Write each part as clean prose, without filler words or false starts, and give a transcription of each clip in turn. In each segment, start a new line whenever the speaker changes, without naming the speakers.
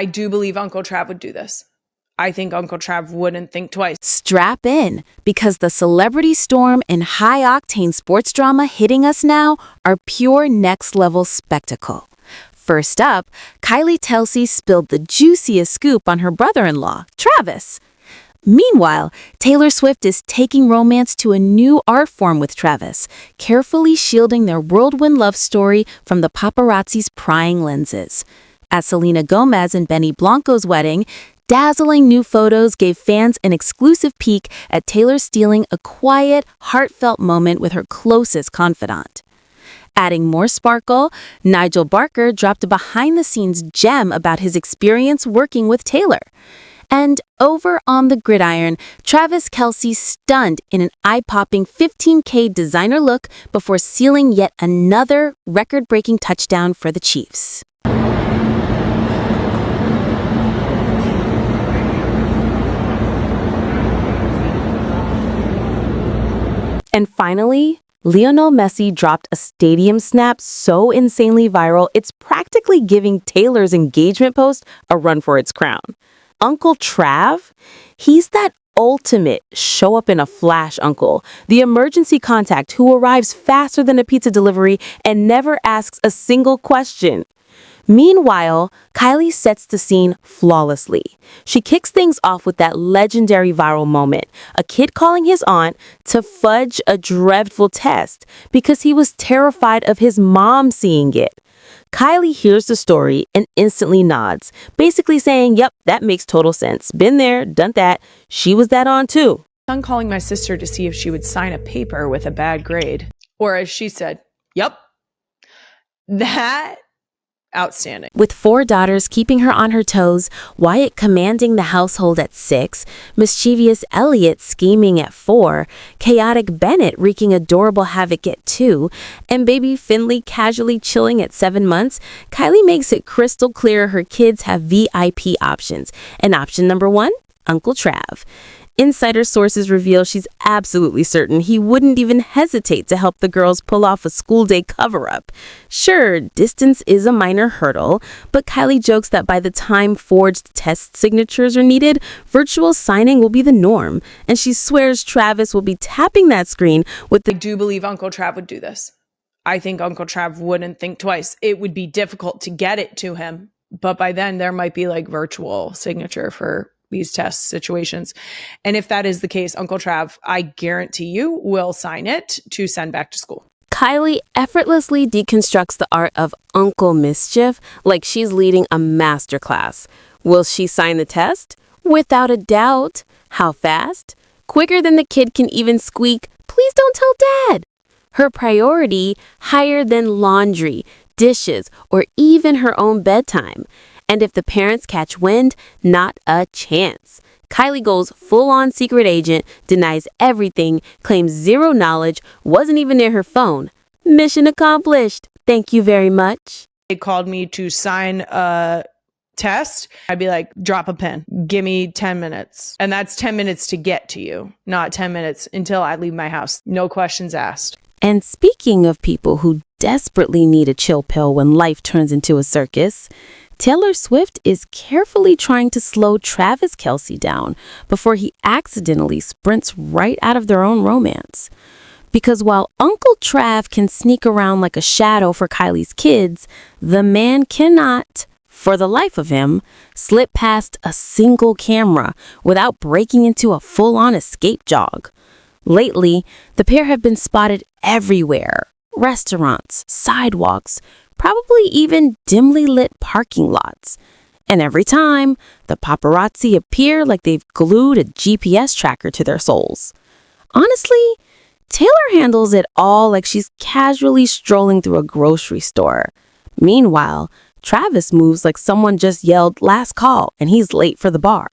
I do believe Uncle Trav would do this. I think Uncle Trav wouldn't think twice.
Strap in, because the celebrity storm and high-octane sports drama hitting us now are pure next-level spectacle. First up, Kylie Kelce spilled the juiciest scoop on her brother-in-law, Travis. Meanwhile, Taylor Swift is taking romance to a new art form with Travis, carefully shielding their whirlwind love story from the paparazzi's prying lenses. At Selena Gomez and Benny Blanco's wedding, dazzling new photos gave fans an exclusive peek at Taylor stealing a quiet, heartfelt moment with her closest confidant. Adding more sparkle, Nigel Barker dropped a behind-the-scenes gem about his experience working with Taylor. And over on the gridiron, Travis Kelce stunned in an eye-popping $15K designer look before sealing yet another record-breaking touchdown for the Chiefs. And finally, Lionel Messi dropped a stadium snap so insanely viral, it's practically giving Taylor's engagement post a run for its crown. Uncle Trav, he's that ultimate show-up-in-a-flash uncle, the emergency contact who arrives faster than a pizza delivery and never asks a single question. Meanwhile, Kylie sets the scene flawlessly. She kicks things off with that legendary viral moment, a kid calling his aunt to fudge a dreadful test because he was terrified of his mom seeing it. Kylie hears the story and instantly nods, basically saying, "Yep, that makes total sense. Been there, done that. She was that on too."
I'm calling my sister to see if she would sign a paper with a bad grade. Or as she said, "Yep." That outstanding.
With 4 daughters keeping her on her toes, Wyatt commanding the household at 6, mischievous Elliot scheming at 4, chaotic Bennett wreaking adorable havoc at 2, and baby Finley casually chilling at 7 months, Kylie makes it crystal clear her kids have VIP options. And option number 1, Uncle Trav. Insider sources reveal she's absolutely certain he wouldn't even hesitate to help the girls pull off a school day cover-up. Sure, distance is a minor hurdle, but Kylie jokes that by the time forged test signatures are needed, virtual signing will be the norm, and she swears Travis will be tapping that screen with the
I do believe Uncle Trav would do this. I think Uncle Trav wouldn't think twice. It would be difficult to get it to him, but by then there might be like virtual signature for these test situations. And if that is the case, Uncle Trav, I guarantee you, will sign it to send back to school.
Kylie effortlessly deconstructs the art of Uncle Mischief like she's leading a masterclass. Will she sign the test? Without a doubt. How fast? Quicker than the kid can even squeak, "Please don't tell Dad." Her priority, higher than laundry, dishes, or even her own bedtime. And if the parents catch wind, not a chance. Kylie goes full-on secret agent, denies everything, claims zero knowledge, wasn't even near her phone. Mission accomplished. Thank you very much.
They called me to sign a test. I'd be like, drop a pen. Give me 10 minutes. And that's 10 minutes to get to you, not 10 minutes until I leave my house. No questions asked.
And speaking of people who desperately need a chill pill when life turns into a circus, Taylor Swift is carefully trying to slow Travis Kelce down before he accidentally sprints right out of their own romance. Because while Uncle Trav can sneak around like a shadow for Kylie's kids, the man cannot, for the life of him, slip past a single camera without breaking into a full-on escape jog. Lately, the pair have been spotted everywhere. Restaurants, sidewalks, probably even dimly lit parking lots. And every time, the paparazzi appear like they've glued a GPS tracker to their souls. Honestly, Taylor handles it all like she's casually strolling through a grocery store. Meanwhile, Travis moves like someone just yelled "last call" and he's late for the bar.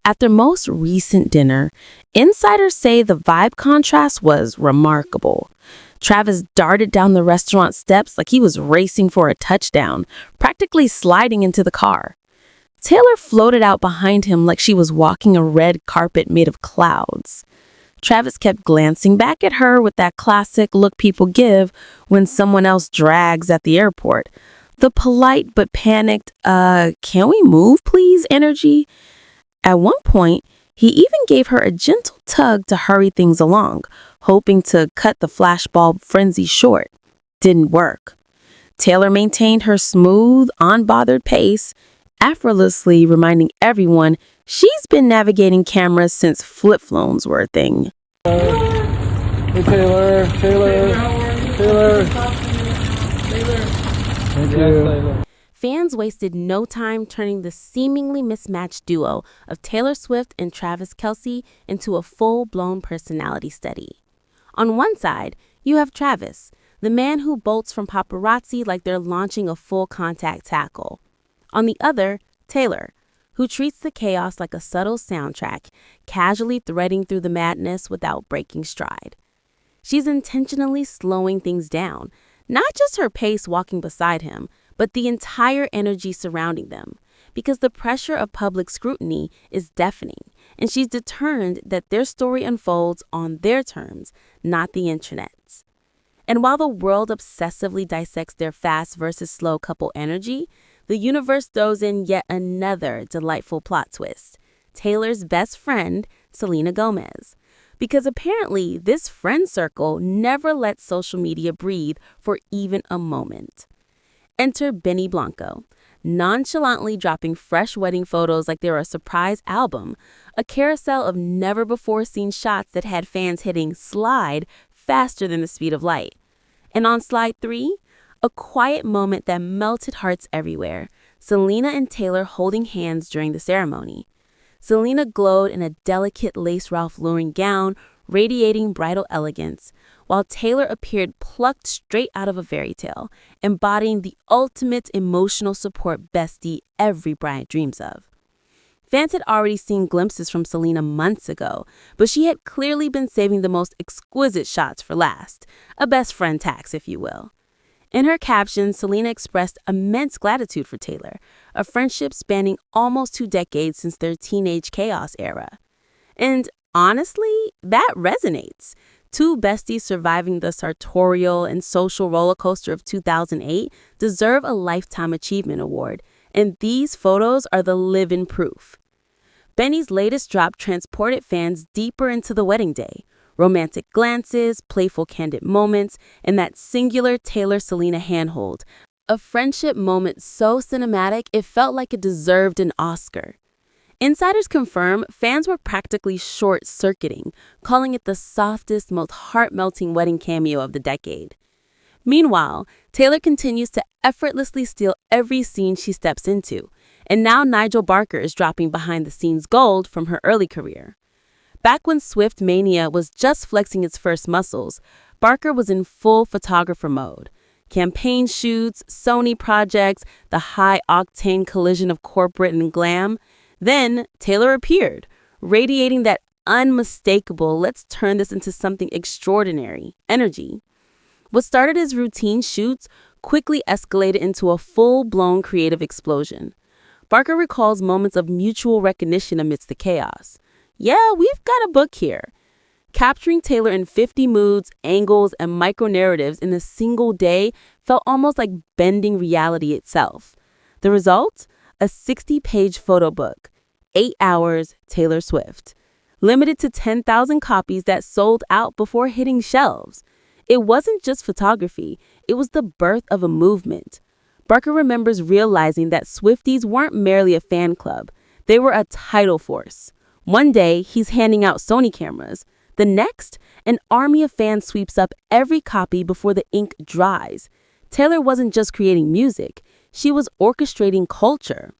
At their most recent dinner, insiders say the vibe contrast was remarkable. Travis darted down the restaurant steps like he was racing for a touchdown, practically sliding into the car. Taylor floated out behind him like she was walking a red carpet made of clouds. Travis kept glancing back at her with that classic look people give when someone else drags at the airport. The polite but panicked, can we move please energy. At one point, he even gave her a gentle tug to hurry things along, hoping to cut the flashbulb frenzy short. Didn't work. Taylor maintained her smooth, unbothered pace, effortlessly reminding everyone she's been navigating cameras since flip phones were a thing.
Hey Taylor. Thank you.
Fans wasted no time turning the seemingly mismatched duo of Taylor Swift and Travis Kelce into a full-blown personality study. On one side, you have Travis, the man who bolts from paparazzi like they're launching a full-contact tackle. On the other, Taylor, who treats the chaos like a subtle soundtrack, casually threading through the madness without breaking stride. She's intentionally slowing things down, not just her pace walking beside him, but the entire energy surrounding them, because the pressure of public scrutiny is deafening, and she's determined that their story unfolds on their terms, not the internet's. And while the world obsessively dissects their fast versus slow couple energy, the universe throws in yet another delightful plot twist: Taylor's best friend, Selena Gomez. Because apparently this friend circle never lets social media breathe for even a moment. Enter Benny Blanco, nonchalantly dropping fresh wedding photos like they're a surprise album, a carousel of never-before-seen shots that had fans hitting slide faster than the speed of light. And on slide 3, a quiet moment that melted hearts everywhere, Selena and Taylor holding hands during the ceremony. Selena glowed in a delicate lace Ralph Lauren gown, radiating bridal elegance, while Taylor appeared plucked straight out of a fairy tale, embodying the ultimate emotional support bestie every bride dreams of. Fans had already seen glimpses from Selena months ago, but she had clearly been saving the most exquisite shots for last, a best friend tax, if you will. In her caption, Selena expressed immense gratitude for Taylor, a friendship spanning almost 2 decades since their teenage chaos era. And honestly, that resonates. 2 besties surviving the sartorial and social roller coaster of 2008 deserve a Lifetime Achievement Award, and these photos are the live-in proof. Benny's latest drop transported fans deeper into the wedding day. Romantic glances, playful candid moments, and that singular Taylor-Selena handhold. A friendship moment so cinematic it felt like it deserved an Oscar. Insiders confirm fans were practically short-circuiting, calling it the softest, most heart-melting wedding cameo of the decade. Meanwhile, Taylor continues to effortlessly steal every scene she steps into, and now Nigel Barker is dropping behind-the-scenes gold from her early career. Back when Swift Mania was just flexing its first muscles, Barker was in full photographer mode. Campaign shoots, Sony projects, the high-octane collision of corporate and glam. Then Taylor appeared, radiating that unmistakable, let's turn this into something extraordinary energy. What started as routine shoots quickly escalated into a full-blown creative explosion. Barker recalls moments of mutual recognition amidst the chaos. Yeah, we've got a book here. Capturing Taylor in 50 moods, angles, and micro-narratives in a single day felt almost like bending reality itself. The result? A 60-page photo book, 8 hours, Taylor Swift. Limited to 10,000 copies that sold out before hitting shelves. It wasn't just photography, it was the birth of a movement. Barker remembers realizing that Swifties weren't merely a fan club, they were a tidal force. One day, he's handing out Sony cameras. The next, an army of fans sweeps up every copy before the ink dries. Taylor wasn't just creating music, she was orchestrating culture.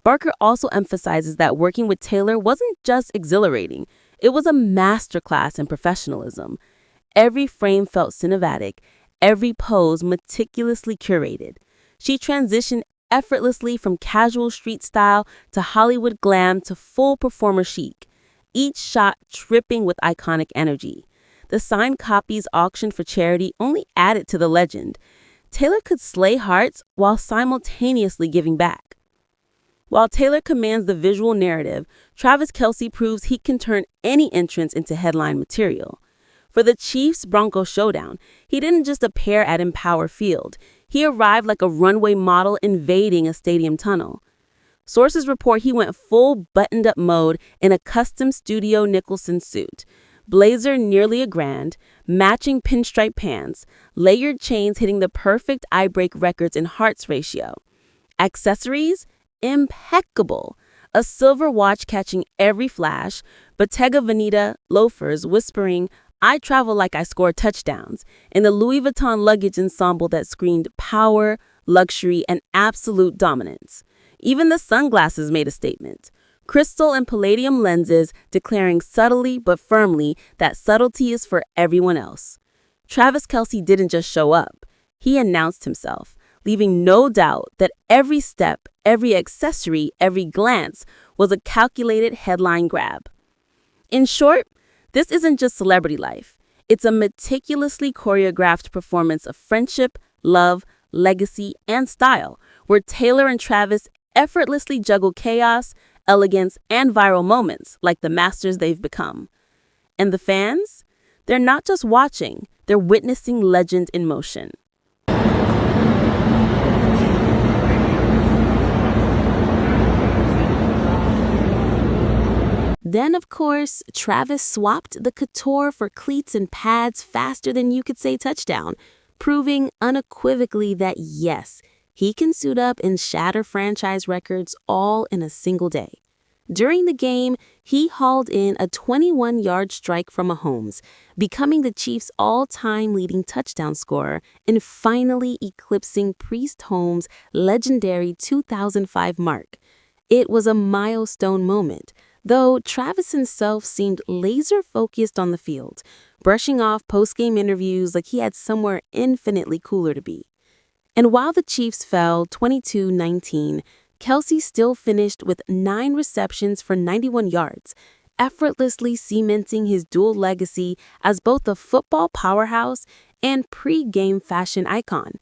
Barker also emphasizes that working with Taylor wasn't just exhilarating, it was a masterclass in professionalism. Every frame felt cinematic, every pose meticulously curated. She transitioned effortlessly from casual street style to Hollywood glam to full performer chic, each shot dripping with iconic energy. The signed copies auctioned for charity only added to the legend. Taylor could slay hearts while simultaneously giving back. While Taylor commands the visual narrative, Travis Kelce proves he can turn any entrance into headline material. For the Chiefs-Broncos showdown, he didn't just appear at Empower Field. He arrived like a runway model invading a stadium tunnel. Sources report he went full buttoned-up mode in a custom Studio Nicholson suit, blazer nearly $1,000, matching pinstripe pants, layered chains hitting the perfect eye-break records in hearts ratio. Accessories? Impeccable. A silver watch catching every flash, Bottega Veneta loafers whispering, "I travel like I score touchdowns," and the Louis Vuitton luggage ensemble that screamed power, luxury, and absolute dominance. Even the sunglasses made a statement. Crystal and palladium lenses declaring subtly but firmly that subtlety is for everyone else. Travis Kelce didn't just show up. He announced himself, leaving no doubt that every step, every accessory, every glance was a calculated headline grab. In short, this isn't just celebrity life. It's a meticulously choreographed performance of friendship, love, legacy, and style, where Taylor and Travis effortlessly juggle chaos, elegance, and viral moments like the masters they've become. And the fans? They're not just watching, they're witnessing legend in motion. Then, of course, Travis swapped the couture for cleats and pads faster than you could say touchdown, proving unequivocally that yes, he can suit up and shatter franchise records all in a single day. During the game, he hauled in a 21-yard strike from Mahomes, becoming the Chiefs' all-time leading touchdown scorer and finally eclipsing Priest Holmes' legendary 2005 mark. It was a milestone moment, though Travis himself seemed laser-focused on the field, brushing off post-game interviews like he had somewhere infinitely cooler to be. And while the Chiefs fell 22-19, Kelce still finished with 9 receptions for 91 yards, effortlessly cementing his dual legacy as both a football powerhouse and pre-game fashion icon.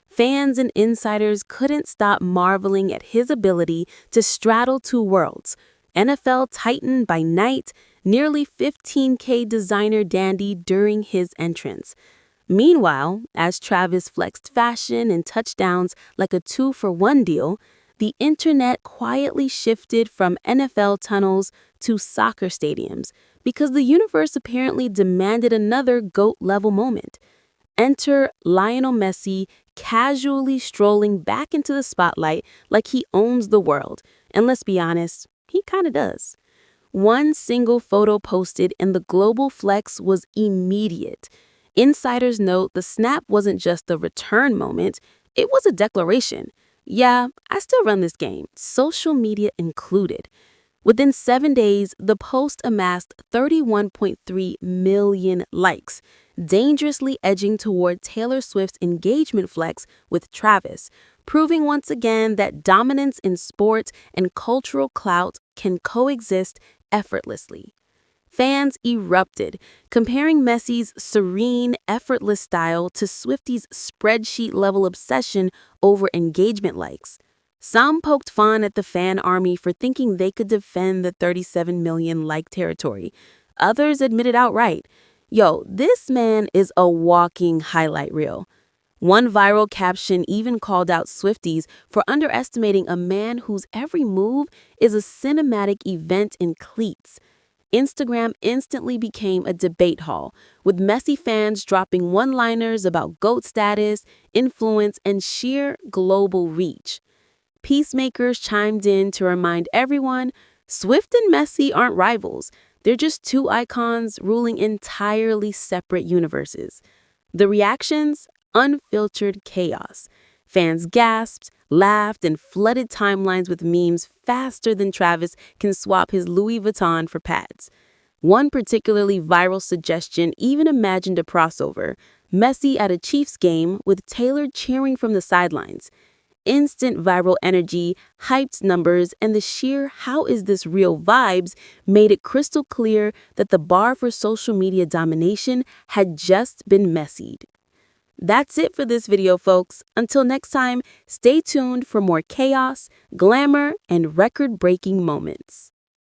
Fans and insiders couldn't stop marveling at his ability to straddle two worlds, NFL Titan by night, nearly $15K designer dandy during his entrance. Meanwhile, as Travis flexed fashion and touchdowns like a 2-for-1 deal, the internet quietly shifted from NFL tunnels to soccer stadiums because the universe apparently demanded another GOAT-level moment. Enter Lionel Messi casually strolling back into the spotlight like he owns the world. And let's be honest, he kind of does. One single photo posted and the global flex was immediate. Insiders note the snap wasn't just a return moment, it was a declaration. Yeah, I still run this game, social media included. Within 7 days, the post amassed 31.3 million likes, dangerously edging toward Taylor Swift's engagement flex with Travis, proving once again that dominance in sport and cultural clout can coexist effortlessly. Fans erupted, comparing Messi's serene, effortless style to Swifties' spreadsheet-level obsession over engagement likes. Some poked fun at the fan army for thinking they could defend the 37 million like territory. Others admitted outright, yo, this man is a walking highlight reel. One viral caption even called out Swifties for underestimating a man whose every move is a cinematic event in cleats. Instagram instantly became a debate hall, with Messi fans dropping one-liners about GOAT status, influence, and sheer global reach. Peacemakers chimed in to remind everyone Swift and Messi aren't rivals. They're just two icons ruling entirely separate universes. The reactions? Unfiltered chaos. Fans gasped, laughed, and flooded timelines with memes faster than Travis can swap his Louis Vuitton for pads. One particularly viral suggestion even imagined a crossover, Messi at a Chiefs game with Taylor cheering from the sidelines. Instant viral energy, hyped numbers, and the sheer "how is this real" vibes made it crystal clear that the bar for social media domination had just been messied. That's it for this video, folks. Until next time, stay tuned for more chaos, glamour, and record-breaking moments.